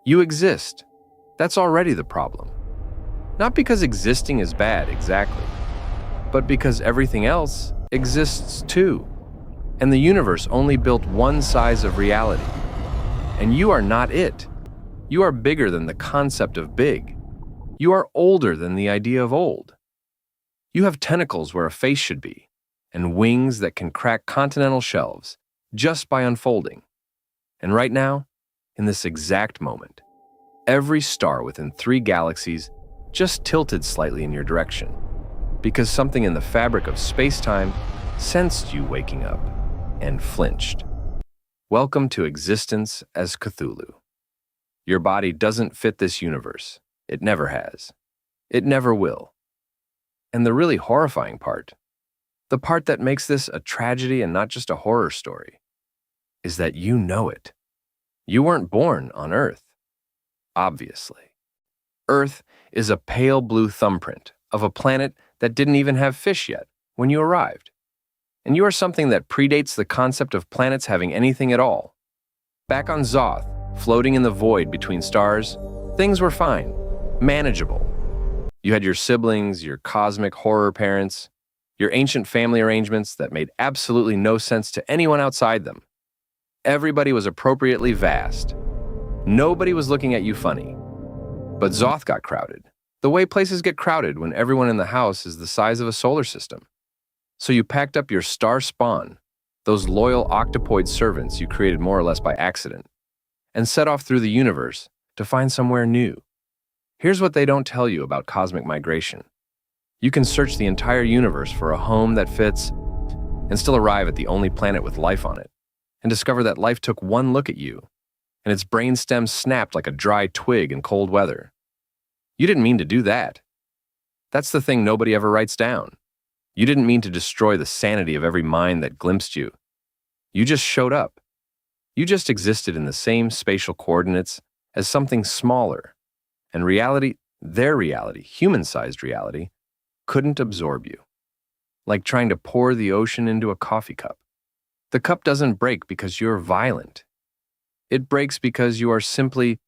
You exist. That's already the problem. Not because existing is bad, exactly, but because everything else exists too. And the universe only built one size of reality. And you are not it. You are bigger than the concept of big. You are older than the idea of old. You have tentacles where a face should be, and wings that can crack continental shelves just by unfolding. And right now, in this exact moment, every star within 3 galaxies just tilted slightly in your direction, because something in the fabric of space-time sensed you waking up and flinched. Welcome to existence as Cthulhu. Your body doesn't fit this universe. It never has. It never will. And the really horrifying part, the part that makes this a tragedy and not just a horror story, is that you know it. You weren't born on Earth, obviously. Earth is a pale blue thumbprint of a planet that didn't even have fish yet when you arrived. And you are something that predates the concept of planets having anything at all. Back on Zoth, floating in the void between stars, things were fine, manageable. You had your siblings, your cosmic horror parents, your ancient family arrangements that made absolutely no sense to anyone outside them. Everybody was appropriately vast. Nobody was looking at you funny. But Zoth got crowded, the way places get crowded when everyone in the house is the size of a solar system. So you packed up your star spawn, those loyal octopoid servants you created more or less by accident, and set off through the universe to find somewhere new. Here's what they don't tell you about cosmic migration. You can search the entire universe for a home that fits and still arrive at the only planet with life on it, and discover that life took one look at you, and its brainstem snapped like a dry twig in cold weather. You didn't mean to do that. That's the thing nobody ever writes down. You didn't mean to destroy the sanity of every mind that glimpsed you. You just showed up. You just existed in the same spatial coordinates as something smaller, and reality, their reality, human-sized reality, couldn't absorb you. Like trying to pour the ocean into a coffee cup. The cup doesn't break because you're violent. It breaks because you are simply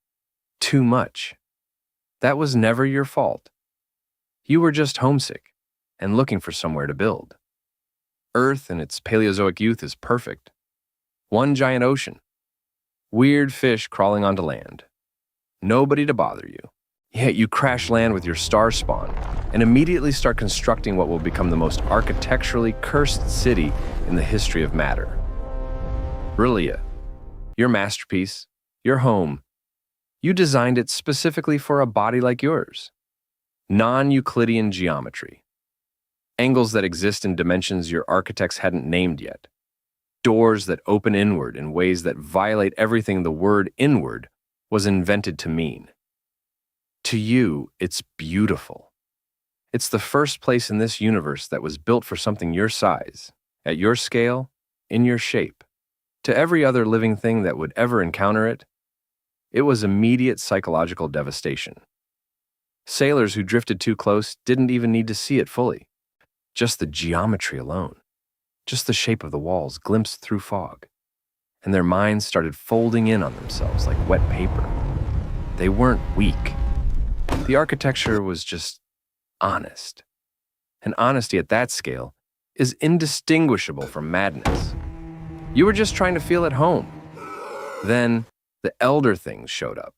too much. That was never your fault. You were just homesick and looking for somewhere to build. Earth in its Paleozoic youth is perfect. One giant ocean. Weird fish crawling onto land. Nobody to bother you. Yet you crash land with your star spawn and immediately start constructing what will become the most architecturally cursed city in the history of matter. Brillia, your masterpiece, your home. You designed it specifically for a body like yours. Non-Euclidean geometry. Angles that exist in dimensions your architects hadn't named yet. Doors that open inward in ways that violate everything the word inward was invented to mean. To you, it's beautiful. It's the first place in this universe that was built for something your size, at your scale, in your shape. To every other living thing that would ever encounter it, it was immediate psychological devastation. Sailors who drifted too close didn't even need to see it fully. Just the geometry alone, just the shape of the walls glimpsed through fog, and their minds started folding in on themselves like wet paper. They weren't weak. The architecture was just honest. And honesty at that scale is indistinguishable from madness. You were just trying to feel at home. Then, the elder things showed up.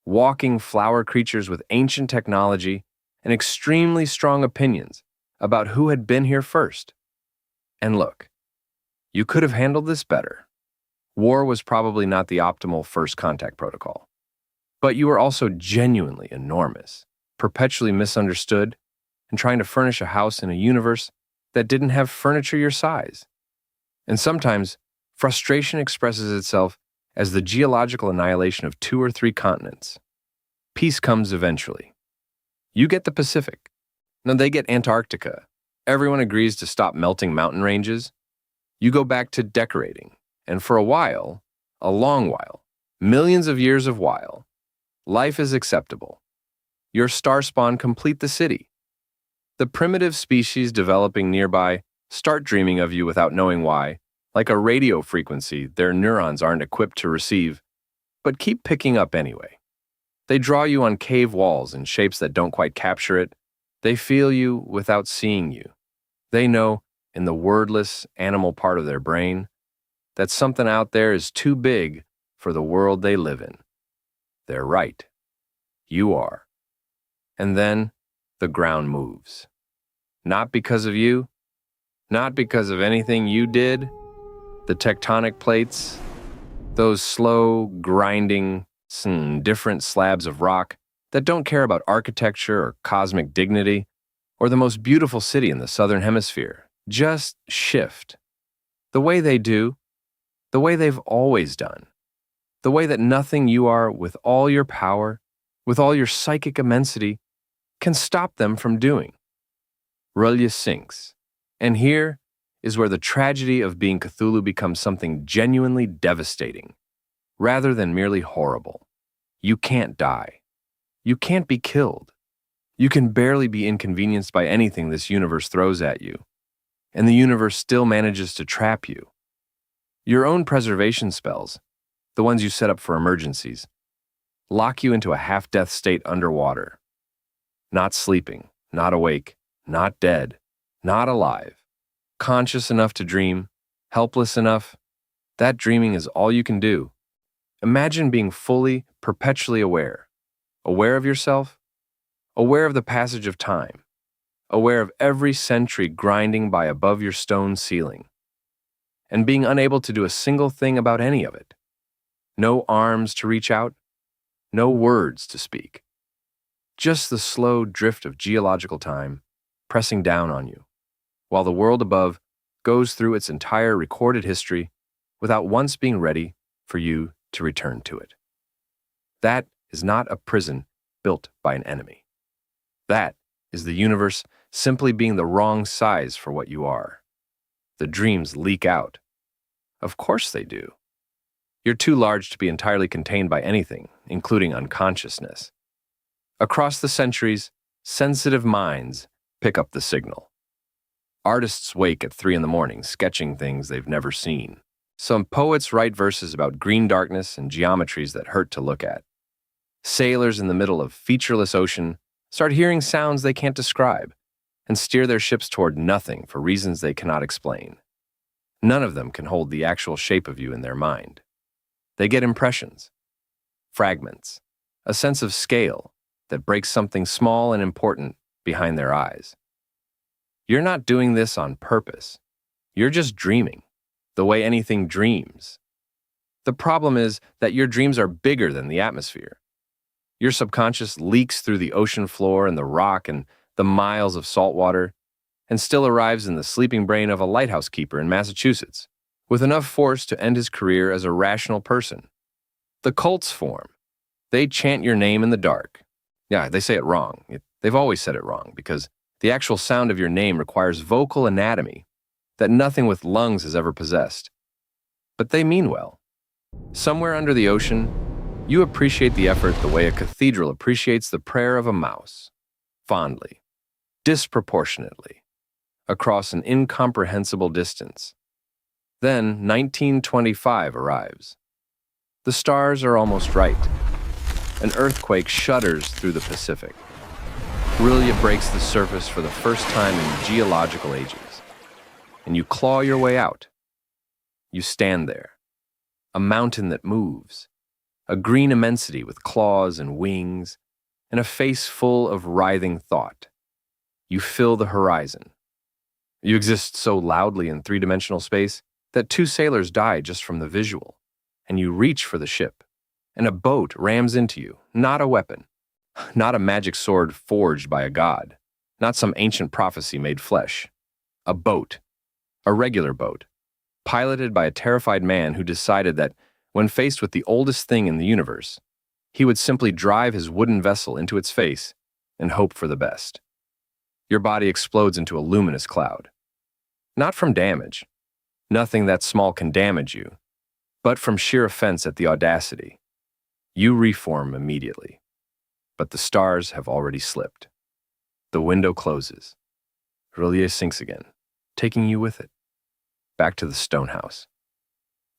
Walking flower creatures with ancient technology and extremely strong opinions about who had been here first. And look, you could have handled this better. War was probably not the optimal first contact protocol. But you were also genuinely enormous, perpetually misunderstood, and trying to furnish a house in a universe that didn't have furniture your size. And sometimes, frustration expresses itself as the geological annihilation of 2 or 3 continents. Peace comes eventually. You get the Pacific. Now they get Antarctica. Everyone agrees to stop melting mountain ranges. You go back to decorating. And for a while, a long while, millions of years of while, life is acceptable. Your star spawn complete the city. The primitive species developing nearby start dreaming of you without knowing why, like a radio frequency their neurons aren't equipped to receive, but keep picking up anyway. They draw you on cave walls in shapes that don't quite capture it. They feel you without seeing you. They know, in the wordless animal part of their brain, that something out there is too big for the world they live in. They're right. You are. And then the ground moves. Not because of you, not because of anything you did. The tectonic plates, those slow, grinding, different slabs of rock that don't care about architecture or cosmic dignity or the most beautiful city in the southern hemisphere, just shift. The way they do, the way they've always done, the way that nothing you are with all your power, with all your psychic immensity, can stop them from doing. R'lyeh sinks. And here is where the tragedy of being Cthulhu becomes something genuinely devastating, rather than merely horrible. You can't die. You can't be killed. You can barely be inconvenienced by anything this universe throws at you, and the universe still manages to trap you. Your own preservation spells, the ones you set up for emergencies, lock you into a half-death state underwater. Not sleeping, not awake, not dead, not alive. Conscious enough to dream, helpless enough. That dreaming is all you can do. Imagine being fully, perpetually aware. Aware of yourself, aware of the passage of time, aware of every century grinding by above your stone ceiling, and being unable to do a single thing about any of it. No arms to reach out, no words to speak. Just the slow drift of geological time pressing down on you, while the world above goes through its entire recorded history without once being ready for you to return to it. That is not a prison built by an enemy. That is the universe simply being the wrong size for what you are. The dreams leak out. Of course they do. You're too large to be entirely contained by anything, including unconsciousness. Across the centuries, sensitive minds pick up the signal. Artists wake at 3 a.m, sketching things they've never seen. Some poets write verses about green darkness and geometries that hurt to look at. Sailors in the middle of featureless ocean start hearing sounds they can't describe and steer their ships toward nothing for reasons they cannot explain. None of them can hold the actual shape of you in their mind. They get impressions, fragments, a sense of scale that breaks something small and important behind their eyes. You're not doing this on purpose. You're just dreaming, the way anything dreams. The problem is that your dreams are bigger than the atmosphere. Your subconscious leaks through the ocean floor and the rock and the miles of salt water, and still arrives in the sleeping brain of a lighthouse keeper in Massachusetts, with enough force to end his career as a rational person. The cults form. They chant your name in the dark. Yeah, they say it wrong. They've always said it wrong, because the actual sound of your name requires vocal anatomy that nothing with lungs has ever possessed. But they mean well. Somewhere under the ocean, you appreciate the effort the way a cathedral appreciates the prayer of a mouse, fondly, disproportionately, across an incomprehensible distance. Then 1925 arrives. The stars are almost right. An earthquake shudders through the Pacific. R'lyeh breaks the surface for the first time in geological ages, and you claw your way out. You stand there, a mountain that moves, a green immensity with claws and wings, and a face full of writhing thought. You fill the horizon. You exist so loudly in three-dimensional space that 2 sailors die just from the visual, and you reach for the ship, and a boat rams into you, not a weapon, not a magic sword forged by a god, not some ancient prophecy made flesh. A boat, a regular boat, piloted by a terrified man who decided that, when faced with the oldest thing in the universe, he would simply drive his wooden vessel into its face and hope for the best. Your body explodes into a luminous cloud. Not from damage. Nothing that small can damage you, but from sheer offense at the audacity. You reform immediately. But the stars have already slipped. The window closes. R'lyeh sinks again, taking you with it. Back to the stone house.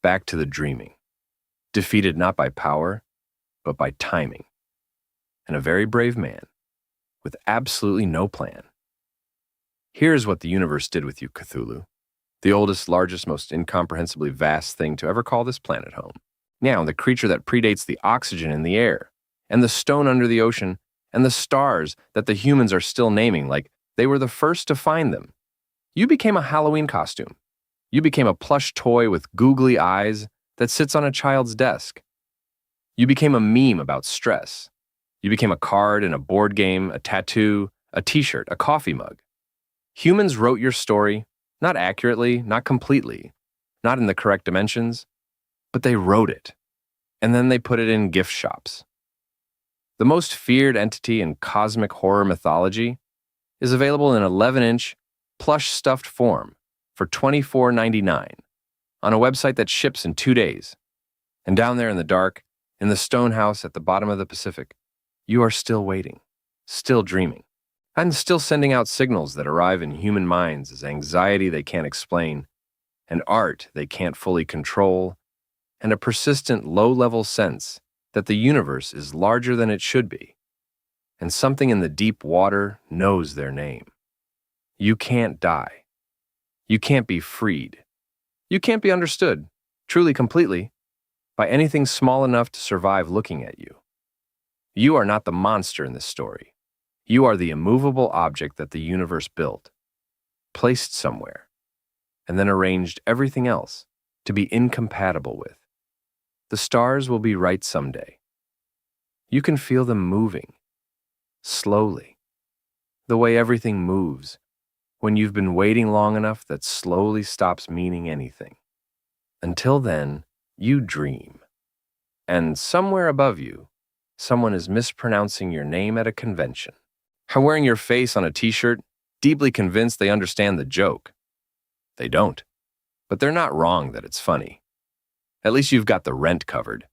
Back to the dreaming. Defeated not by power, but by timing. and a very brave man with absolutely no plan. Here's what the universe did with you, Cthulhu, the oldest, largest, most incomprehensibly vast thing to ever call this planet home. Now, the creature that predates the oxygen in the air, and the stone under the ocean, and the stars that the humans are still naming like they were the first to find them. You became a Halloween costume. You became a plush toy with googly eyes that sits on a child's desk. You became a meme about stress. You became a card in a board game, a tattoo, a t-shirt, a coffee mug. Humans wrote your story, not accurately, not completely, not in the correct dimensions, but they wrote it, and then they put it in gift shops. The most feared entity in cosmic horror mythology is available in 11-inch, plush stuffed form for $24.99 on a website that ships in 2 days. And down there in the dark, in the stone house at the bottom of the Pacific, you are still waiting, still dreaming, and still sending out signals that arrive in human minds as anxiety they can't explain, and art they can't fully control, and a persistent low-level sense that the universe is larger than it should be, and something in the deep water knows their name. You can't die. You can't be freed. You can't be understood, truly completely, by anything small enough to survive looking at you. You are not the monster in this story. You are the immovable object that the universe built, placed somewhere, and then arranged everything else to be incompatible with. The stars will be right someday. You can feel them moving, slowly, the way everything moves when you've been waiting long enough that slowly stops meaning anything. Until then, you dream. And somewhere above you, someone is mispronouncing your name at a convention, or wearing your face on a t-shirt, deeply convinced they understand the joke. They don't, but they're not wrong that it's funny. At least you've got the rent covered.